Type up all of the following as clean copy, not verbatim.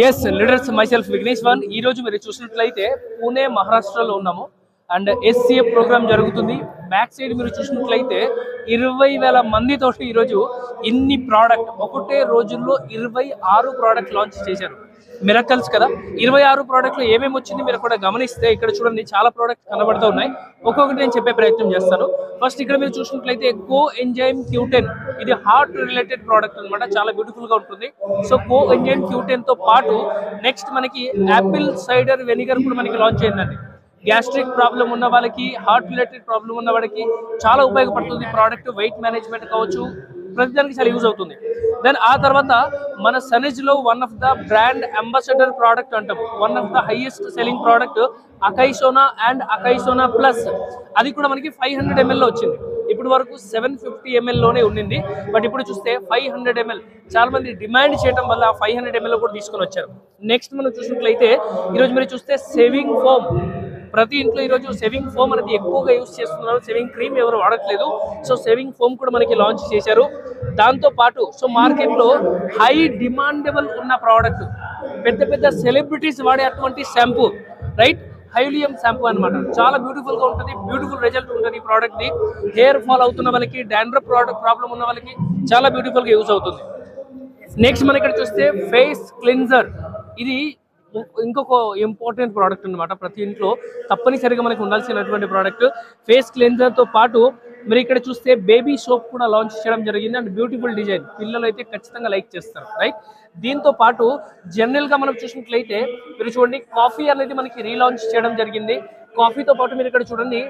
Yes leaders myself Vignesh one. ఈ రోజు మీరు చూసినట్లయితే పూణే మహారాష్ట్రలో ఉన్నాము అండ్ SCA ప్రోగ్రామ్ జరుగుతుంది. బ్యాక్ సైడ్ మీరు చూసినట్లయితే 20,000 మందితోటి ఈరోజు ఇన్ని ప్రోడక్ట్ ఒకటే రోజుల్లో 26 ప్రోడక్ట్ లాంచ్ చేశారు. మిరకల్స్ కదా. 26 ప్రోడక్ట్లు ఏమేమి వచ్చింది మీరు కూడా గమనిస్తే ఇక్కడ చూడండి చాలా ప్రోడక్ట్ కనబడుతూ ఉన్నాయి. ఒక్కొక్కటి నేను చెప్పే ప్రయత్నం చేస్తాను. ఫస్ట్ ఇక్కడ మీరు చూసినట్లయితే కో ఎంజైమ్ Q10, ఇది హార్ట్ రిలేటెడ్ ప్రోడక్ట్ అనమాట. చాలా బ్యూటిఫుల్ గా ఉంటుంది. సో కో ఎంజైమ్ Q10 తో పాటు నెక్స్ట్ మనకి యాపిల్ సైడర్ వెనిగర్ కూడా మనకి లాంచ్ అయిందండి. గ్యాస్ట్రిక్ ప్రాబ్లం ఉన్న వాళ్ళకి, హార్ట్ రిలేటెడ్ ప్రాబ్లం ఉన్న వాళ్ళకి చాలా ఉపయోగపడుతుంది ప్రోడక్ట్. వెయిట్ మేనేజ్మెంట్ కావచ్చు, ప్రతిదానికి చాలా యూజ్ అవుతుంది. దెన్ ఆ తర్వాత మన సనేజ్ లో one of the brand ambassador product అంటాం, one of the highest selling product అకైసోనా అండ్ అకైసోనా ప్లస్. అది కూడా మనకి 500 ml లో వచ్చింది. ఇప్పుడు వరకు 750 ml లోనే ఉండింది, బట్ ఇప్పుడు చూస్తే 500 ml చాలా మంది డిమాండ్ చేయడం వల్ల 500 ml కూడా తీసుకొని వచ్చారు. నెక్స్ట్ మనం చూసినట్లయితే ఈరోజు మీరు చూస్తే సేవింగ్ ఫోమ్. ప్రతి ఇంట్లో ఈరోజు సేవింగ్ ఫోమ్ అనేది ఎక్కువగా యూజ్ చేస్తున్నారు. సేవింగ్ క్రీమ్ ఎవరు వాడట్లేదు. సో సేవింగ్ ఫోమ్ కూడా మనకి లాంచ్ చేశారు. దాంతో పాటు సో మార్కెట్లో హై డిమాండబుల్ ఉన్న ప్రోడక్ట్, పెద్ద పెద్ద సెలబ్రిటీస్ వాడే అటువంటి షాంపూ, రైట్, హైలియం షాంపూ అనమాట. చాలా బ్యూటిఫుల్ గా ఉంటుంది, బ్యూటిఫుల్ రిజల్ట్ ఉంటుంది ఈ ప్రోడక్ట్ ది. హెయిర్ ఫాల్ అవుతున్న వాళ్ళకి, డాండ్రఫ్ ప్రాబ్లం ఉన్న వాళ్ళకి చాలా బ్యూటిఫుల్ గా యూజ్ అవుతుంది. నెక్స్ట్ మనం ఇక్కడ చూస్తే ఫేస్ క్లెన్జర్. ఇది ఇంకొక ఇంపార్టెంట్ ప్రోడక్ట్ అనమాట. ప్రతి ఇంట్లో తప్పనిసరిగా మనకు ఉండాల్సినటువంటి ప్రోడక్ట్. ఫేస్ క్లెన్జర్ తో పాటు మీరు ఇక్కడ చూస్తే బేబీ సోప్ కూడా లాంచ్ చేయడం జరిగింది. అండ్ బ్యూటిఫుల్ డిజైన్, పిల్లలు అయితే ఖచ్చితంగా లైక్ చేస్తారు, రైట్. దీంతో పాటు జనరల్ గా మనం చూసినట్లయితే మీరు చూడండి కాఫీ అనేది మనకి రీలాంచ్ చేయడం జరిగింది. కాఫీతో పాటు మీరు ఇక్కడ చూడండి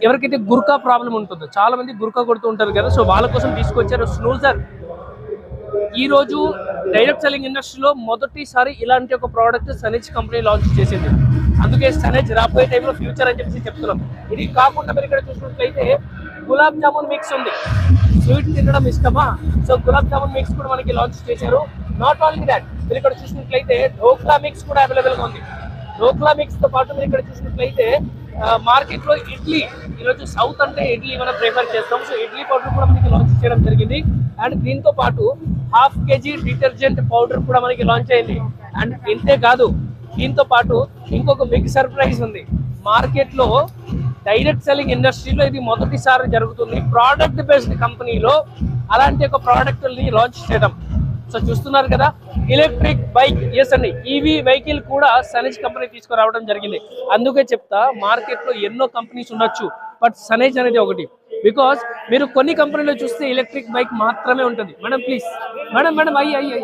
ఎవరికైతే గుర్కా ప్రాబ్లం ఉంటుందో, చాలా మంది గుర్కా కొడుతూ ఉంటారు కదా, సో వాళ్ళ కోసం తీసుకొచ్చారు స్నూజర్. ఈ రోజు డైరెక్ట్ సెల్లింగ్ ఇండస్ట్రీలో మొదటిసారి ఇలాంటి ఒక ప్రోడక్ట్ సనేజ్ కంపెనీ లాంచ్ చేసింది. అందుకే సనేజ్ రాబోయే టైంలో ఫ్యూచర్ అని చెప్పి చెప్తున్నాం. ఇది కాకుండా మీరు ఇక్కడ చూసినట్లయితే గులాబ్ జామున్ మిక్స్ ఉంది. స్వీట్ తినడం ఇష్టమా, సో గులాబ్ జామున్ మిక్స్ కూడా మనకి లాంచ్ చేశారు. నాట్ ఓన్లీ దాట్, మీరు ఇక్కడ చూసినట్లయితే ఢోక్లా మిక్స్ కూడా అవైలబుల్ గా ఉంది. ఢోక్లా మిక్స్ తో పాటు మీరు ఇక్కడ చూసినట్లయితే మార్కెట్ లో ఇడ్లీ, ఈరోజు సౌత్ అంటే ఇడ్లీ మనం ప్రిఫర్ చేస్తాం, సో ఇడ్లీ పౌడర్ కూడా మనకి లాంచ్ చేయడం జరిగింది. అండ్ దీంతో పాటు 1/2 kg డిటర్జెంట్ పౌడర్ కూడా మనకి లాంచ్ అయింది. అండ్ ఇంతే కాదు, దీంతో పాటు ఇంకొక బిగ్ సర్ప్రైజ్ ఉంది. మార్కెట్ లో డైరెక్ట్ సెల్లింగ్ ఇండస్ట్రీలో ఇది మొదటిసారి జరుగుతుంది. ప్రోడక్ట్ బేస్డ్ కంపెనీలో అలాంటి ఒక ప్రోడక్ట్ ని లాంచ్ చేయడం. సో చూస్తున్నారు కదా, ఎలక్ట్రిక్ బైక్, ఎస్ అండి, ఈవీ వెహికల్ కూడా సనేజ్ కంపెనీ తీసుకురావడం జరిగింది. అందుకే చెప్తా, మార్కెట్ లో ఎన్నో కంపెనీస్ ఉండొచ్చు, బట్ సనేజ్ అనేది ఒకటి. బికాస్ మీరు కొన్ని కంపెనీలో చూస్తే ఎలక్ట్రిక్ బైక్ మాత్రమే ఉంటుంది. మేడం ప్లీజ్, మేడం అయ్యి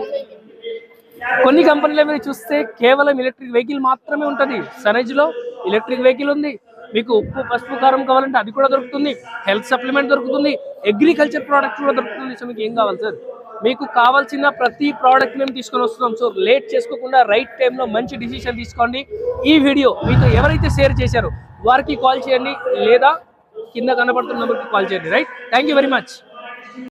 కొన్ని కంపెనీలో మీరు చూస్తే కేవలం ఎలక్ట్రిక్ వెహికల్ మాత్రమే ఉంటుంది. సనేజ్ లో ఎలక్ట్రిక్ వెహికల్ ఉంది. మీకు ఉప్పు, పసుపు, కారం కావాలంటే అది కూడా దొరుకుతుంది. హెల్త్ సప్లిమెంట్ దొరుకుతుంది. అగ్రికల్చర్ ప్రోడక్ట్ కూడా దొరుకుతుంది. సో మీకు ఏం కావాలి సార్? మీకు కావాల్సిన ప్రతి ప్రోడక్ట్ మేము తీసుకొని వస్తున్నాం. సో లేట్ చేసుకోకుండా రైట్ టైంలో మంచి డిసిషన్ తీసుకోండి. ఈ వీడియో మీతో ఎవరైతే షేర్ చేశారో వారికి కాల్ చేయండి, లేదా కింద కనబడుతున్న నెంబర్కి కాల్ చేయండి, right. Thank you very much.